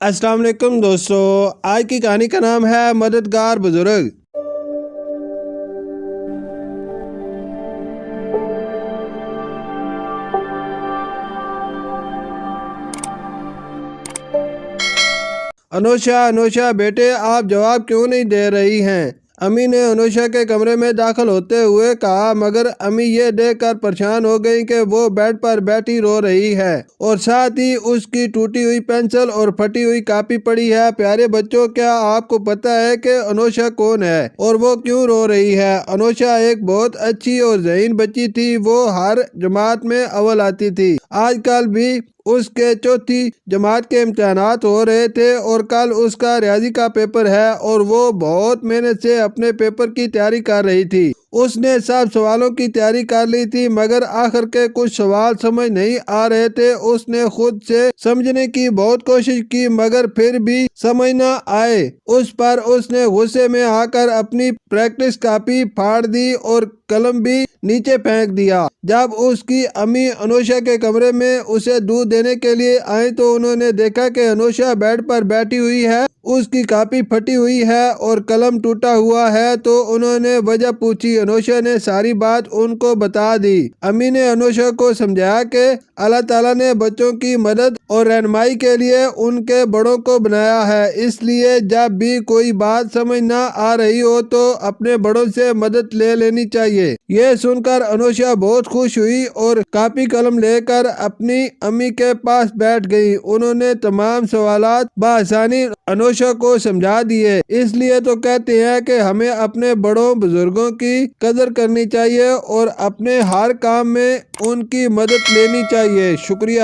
السلام علیکم دوستو، آج کی کہانی کا نام ہے مددگار بزرگ۔ انوشا بیٹے آپ جواب کیوں نہیں دے رہی ہیں؟ امی نے انوشا کے کمرے میں داخل ہوتے ہوئے کہا، مگر امی یہ دیکھ کر پریشان ہو گئی کہ وہ بیڈ پر بیٹھی رو رہی ہے اور ساتھ ہی اس کی ٹوٹی ہوئی پینسل اور پھٹی ہوئی کاپی پڑی ہے۔ پیارے بچوں، کیا آپ کو پتا ہے کہ انوشا کون ہے اور وہ کیوں رو رہی ہے؟ انوشا ایک بہت اچھی اور ذہین بچی تھی۔ وہ ہر جماعت میں اول آتی تھی۔ آج کل بھی اس کے چوتھی جماعت کے امتحانات ہو رہے تھے اور کل اس کا ریاضی کا پیپر ہے اور وہ بہت محنت سے اپنے پیپر کی تیاری کر رہی تھی۔ اس نے سب سوالوں کی تیاری کر لی تھی، مگر آخر کے کچھ سوال سمجھ نہیں آ رہے تھے۔ اس نے خود سے سمجھنے کی بہت کوشش کی، مگر پھر بھی سمجھ نہ آئے اس پر اس نے غصے میں آ کر اپنی پریکٹس کاپی پھاڑ دی اور قلم بھی نیچے پھینک دیا۔ جب اس کی امی انوشا کے کمرے میں اسے دودھ دینے کے لیے آئیں تو انہوں نے دیکھا کہ انوشا بیڈ پر بیٹھی ہوئی ہے، اس کی کاپی پھٹی ہوئی ہے اور قلم ٹوٹا ہوا ہے۔ تو انہوں نے وجہ پوچھی۔ انوشا نے ساری بات ان کو بتا دی۔ امی نے انوشا کو سمجھایا کہ اللہ تعالیٰ نے بچوں کی مدد اور رہنمائی کے لیے ان کے بڑوں کو بنایا ہے، اس لیے جب بھی کوئی بات سمجھ نہ آ رہی ہو تو اپنے بڑوں سے مدد لے لینی چاہیے۔ یہ سن کر انوشا بہت خوش ہوئی اور کاپی قلم لے کر اپنی امی کے پاس بیٹھ گئی۔ انہوں نے تمام سوالات بآسانی انوشا کو سمجھا دیے۔ اس لیے تو کہتے ہیں کہ ہمیں اپنے بڑوں بزرگوں کی قدر کرنی چاہیے اور اپنے ہر کام میں ان کی مدد لینی چاہیے۔ شکریہ۔